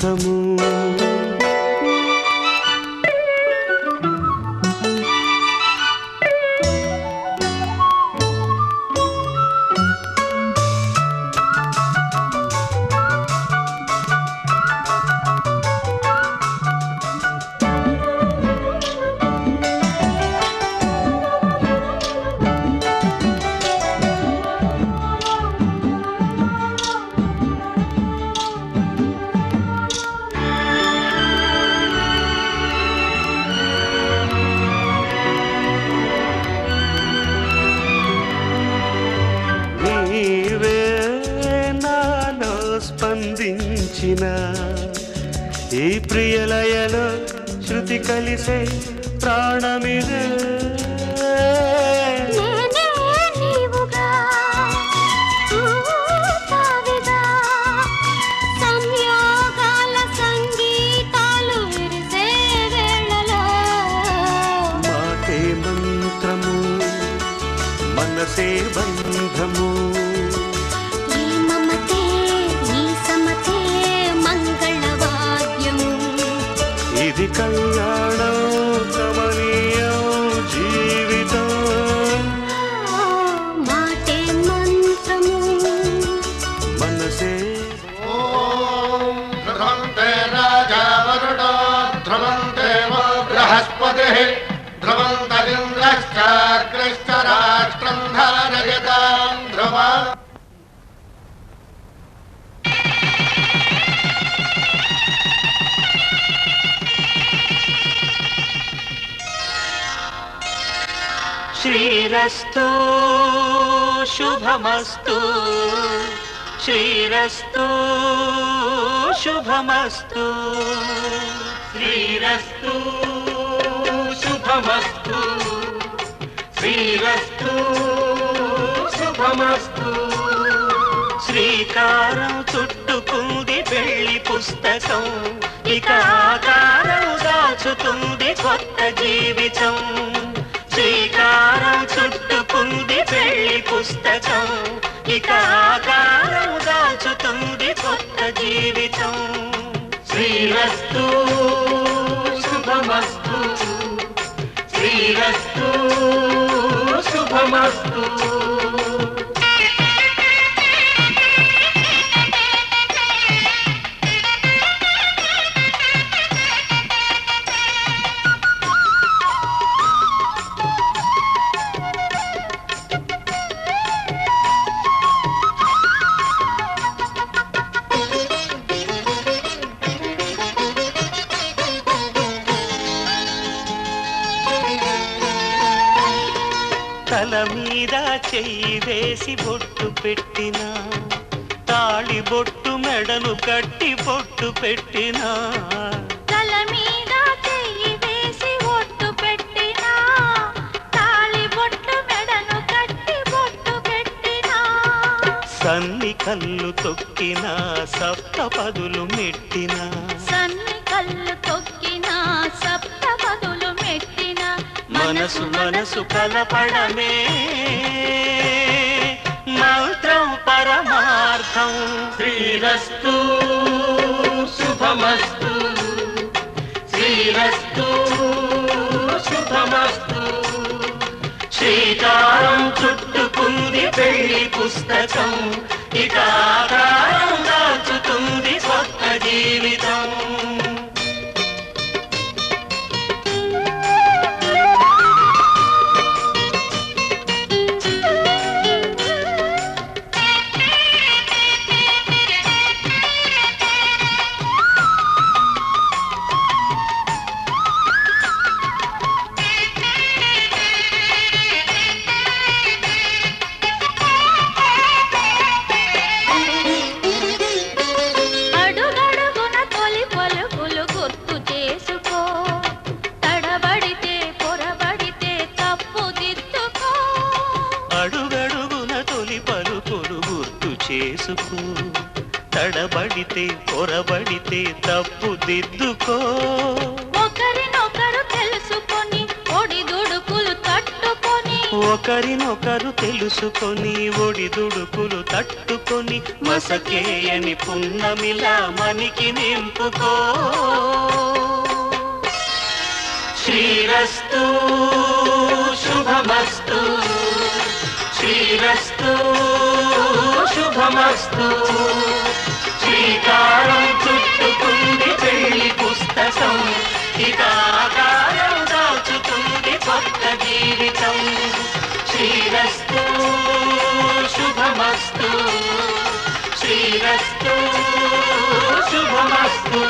సుఖము. స్పందించిన ఈ ప్రియలయలో శృతి కలిసే ప్రాణమిదే. మాటే మంత్రము మనసే బంధము. ఇది కళ్యాణం కమనీయం జీవితం. మాటే మంత్రము మనసే. ఓం ధ్రువంతే రాజా వరుణో ధ్రువంతే బృహస్పతిః ధ్రువంతరింద్రశ్చాగ్నిశ్చ రాష్ట్రం ధారయతాం ధ్రువా. శ్రీరస్తు శుభమస్తు శ్రీరస్తు శుభమస్తు శ్రీరస్తు శుభమస్తు శ్రీరస్తు శుభమస్తు. శ్రీకారం చుట్టుకుంది పెళ్లి పుస్తకం, ఇక ఆకారం దాచుతుంది కొత్త జీవితం. శ్రీకారం చుట్టుకుంది పెళ్లి పుస్తకం, ఇక ఆకారం దాచుతుంది కొత్త జీవితం. శ్రీరస్తు శుభమస్తు శ్రీరస్తు శుభమస్తు. తల మీద చెయ్యి వేసి బొట్టు పెట్టినా, తాళి బొట్టు మెడను కట్టి బొట్టు పెట్టినా. తల మీద చెయ్యి వేసి బొట్టు పెట్టినా, తాళి బొట్టు మెడను కట్టి బొట్టు పెట్టినా. సన్ని కళ్ళు తొక్కినా సప్త పదులు మెట్టినా, సన్ని కళ్ళు తొక్కినా సప్త పదులు మెట్టినా. మనసు మనసు కలపడమే మంత్రం పరమార్థం. శ్రీరస్తు శుభమస్తు శ్రీరస్తు శుభమస్తు. శ్రీకారం చుట్టుకుంది పెళ్లి పుస్తకం, ఇక ఆకారం దాచుతుంది కొత్త జీవితం. చేసుకో, తడబడితే పొరబడితే తప్పు దిద్దుకో. ఒకరినొకరు తెలుసుకొని ఒడిదుడుకులు తట్టుకొని ఒకరినొకరు తెలుసుకొని ఒడిదుడుకులు తట్టుకొని మసకేయని పున్నమిలా మనికి నింపుకో. శ్రీరస్తు శుభమస్తు, శ్రీరస్తు శుభమస్తు. శ్రీకారం చుట్టుకుంది పెళ్లి పుస్తకం, ఇక ఆకారం దాచుతుంది కొత్త జీవితం. శ్రీరస్తు శుభమస్తు, శ్రీరస్తు శుభమస్తు.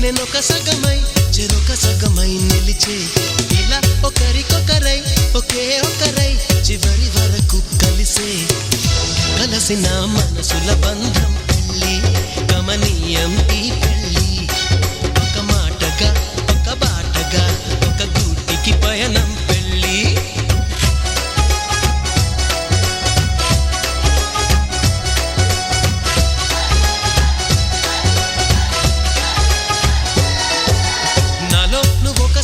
నేనొక సగమై చెరొక సగమై నిలిచే, ఇలా ఒకరికొకరై ఒకే ఒకరై చివరి వరకు కలిసే. కలసిన మనసుల బంధం పెళ్ళి, గమనీయం ఈ పెళ్ళి. ఒక మాటగా ఒక బాటగా ఒక గూటికి పయనం పెళ్ళి.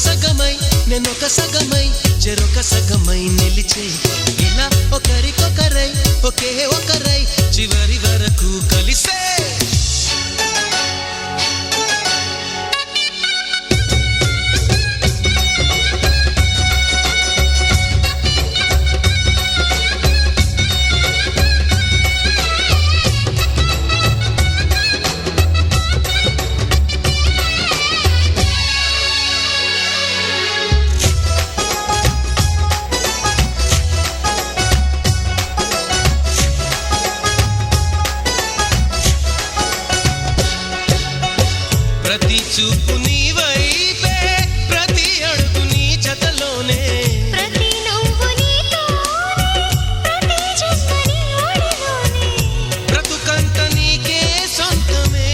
సగమై నేనొక సగమై చెరొక సగమై నిలిచే, ఇలా ఒకరికొకరై ఒకే ఒకరై చివరి వరకు కలిసే. ప్రతి చూపు నీ వైపే, ప్రతి అడుగు నీ జతలోనే, ప్రతి నవ్వు నీతోనే, ప్రతి జన్మ నీ ఒడిలోనే. బ్రతుకంత నీకే సొంతమే.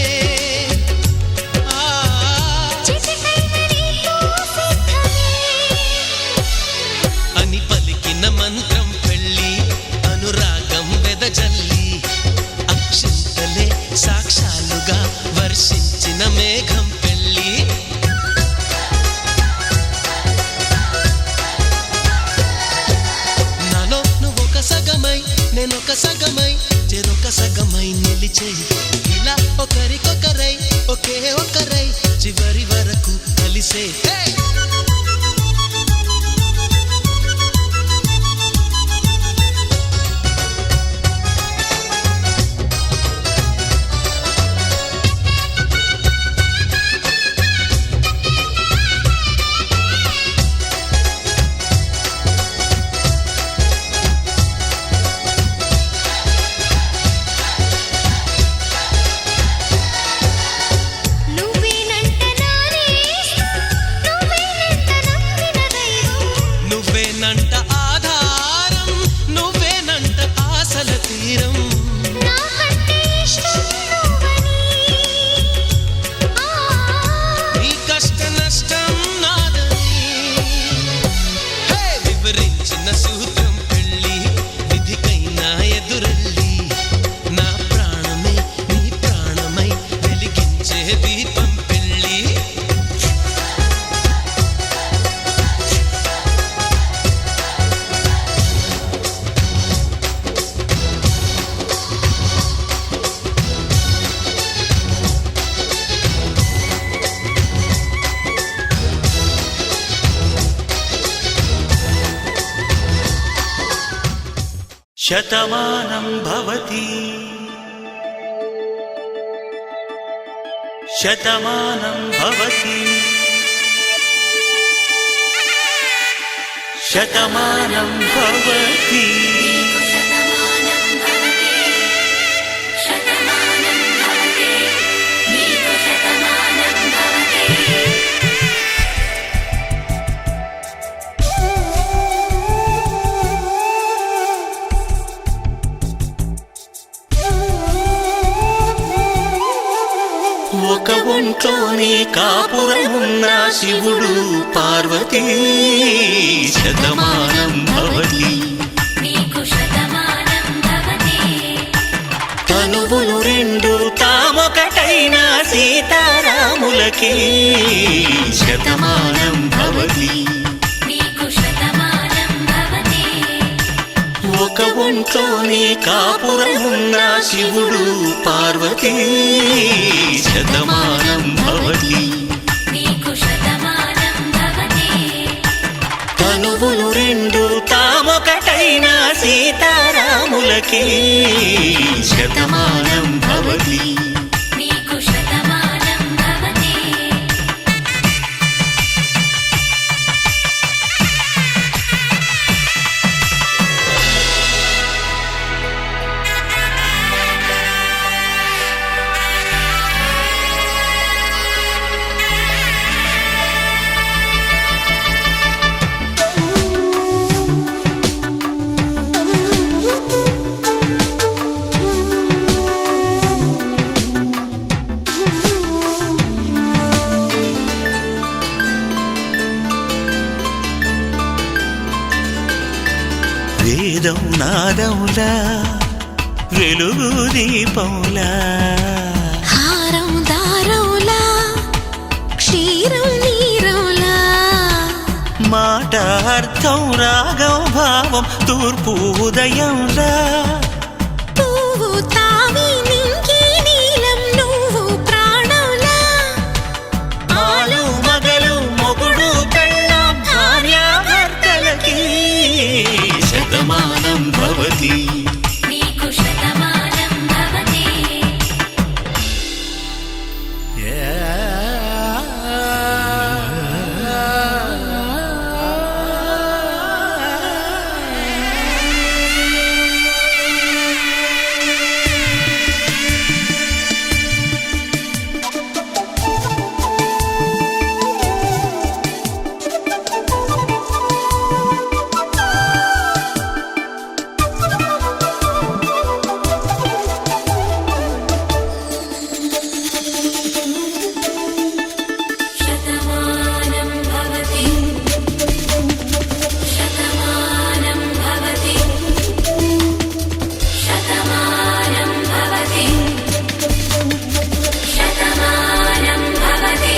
చిటికైన నీతో సిద్ధమే అని పలికిన మంత్రం పెళ్ళి, అనురాగం వెదజల్లి. అక్షింతలే సాక్ష్యాలుగా వర్షించిన మేఘం పెళ్ళి. నాలో నువ్వొక సగమై నేనొక సగమై చెరొక సగమై నిలిచే, ఇలా ఒకరికొకరై ఒకే ఒకరై చివరి వరకు కలిసే. నువ్వేనంట ఆధారం, నువ్వేనంట ఆశల తీరం. నాకంటే ఇష్టం నువ్వని, నీ కష్ట నష్టం నాదని వివరించిన సూత్రం పెళ్ళి, విధికైనా ఎదురెళ్ళి. నా ప్రాణమే నీ ప్రాణమై వెలిగించే దీపం పెళ్ళి. శతమానం భవతి శతమానం భవతి శతమానం భవతి. ఒక ఒంట్లోనే కాపురమున్న శివుడు పార్వతీ శతమానం భవతి నీకు శతమానం భవతి తనువులు రెండు తామొకటైన సీతారాములకి శతమానం భవతి నీకు శతమానం భవతి ఒక ఒంట్లోనే కాపురమున్న శివుడు పార్వతీ శతమానం భవతి నీకు శతమానం భవతి తనువులు రెండు తామొకటైన సీతారాములకి శతమానం భవతి నీకు శతమానం భవతి వేదం నాదములా వెలుగు దీపంలా హారం దారంలా క్షీరం నీరంలా మాట అర్థం రాగం భావం తూర్పు ఉదయంలా పువ్వు తావి నింగి నీలం నువ్వు ప్రాణంలా ఆలు మగలు మొగుడు పెళ్ళాం భార్యాభర్తలకి శతమానం భవతి నీకు శతమానం భవతి శతమానం భవతి శతమానం భవతి శతమానం భవతి శతమానం భవతి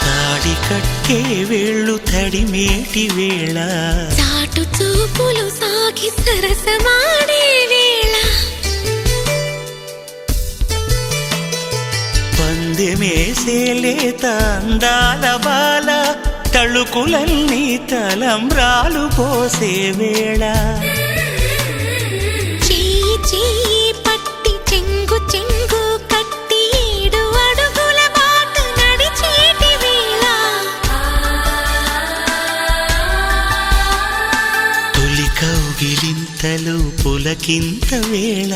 తాడి కట్టే వేళ్ళు తడిమేటి వేళ చాటు చూపులు సాగి సరసమాడే వేళ పందెమేసేలేత అందాల బాల తళుకులన్నీ తలంబ్రాలు పోసే వేళ చెయ్యి చెయ్యి పట్టి చెంగు చెంగు కట్టి 7 అడుగుల బాట నడిచేటి వేళ తొలి కౌగిలింతలు పులకింత వేళ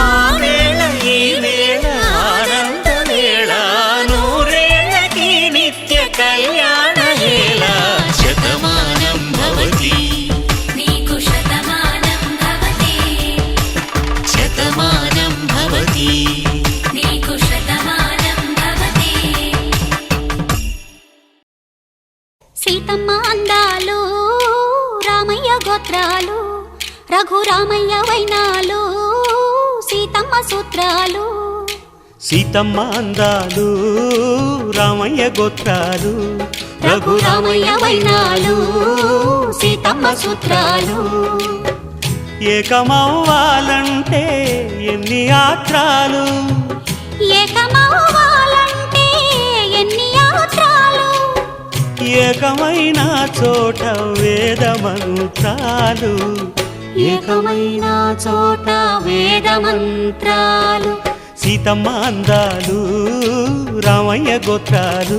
ఆ వేళ ఈ వేళ ఆనంద వేళ నూరేళ్ళకి నిత్య కళ్యాణ వేళ శతమానం భవతి నీకు శతమానం భవతి శతమానం భవతి నీకు శతమానం భవతి సీతమ్మ అందాలు రామయ్య గోత్రాలు రఘురామయ్య వైనాలు సీతమ్మ సూత్రాలు సీతమ్మ అందాలు రామయ్య గోత్రాలు రఘురామయ్య వైనాలు సీతమ్మ సూత్రాలు ఏకమవ్వాలంటే ఎన్ని యాత్రాలు ఏకమవ్వాలంటే ఎన్ని యాత్రాలు ఏకమైన చోట వేద మంత్రాలు ఏకమైన చోట వేద మంత్రాలు సీతమ్మ అందాలు రామయ్య గోత్రాలు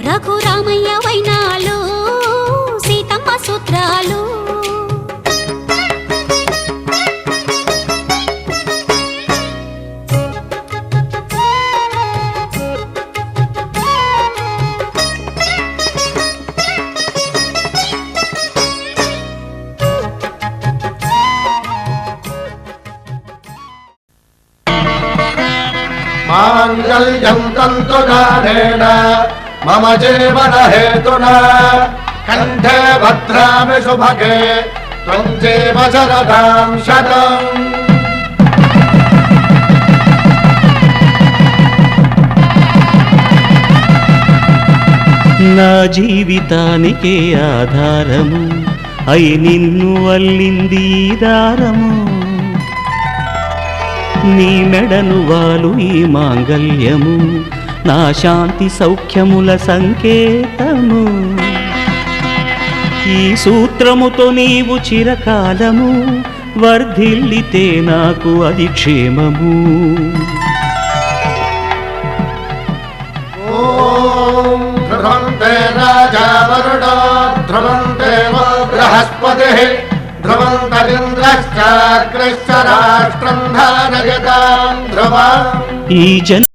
రఘురామయ్య వైనాలు సీతమ్మ సూత్రాలు మాంగళ్యం తంతుధారేణ మమ జీవన హేతునా కంఠే భద్రామి శుభగే త్వం జీవ శరదాం శతం. నా జీవితానికే ఆధారము అయి నిన్ను అల్లింది ఈ దారము. నీ మెడను వాలు ఈ మాంగళ్యము నా శాంతి సౌఖ్యముల సంకేతము. ఈ సూత్రముతో నీవు చిరకాలము వర్ధిల్లితే నాకు అది క్షేమము. ధ్రువంతే రాజా వరుణో ధ్రువంతే బృహస్పతిః ధ్రువంతరింద్రశ్చాగ్నిశ్చ రాష్ట్రం ధారయతాం ధ్రువం. ఈ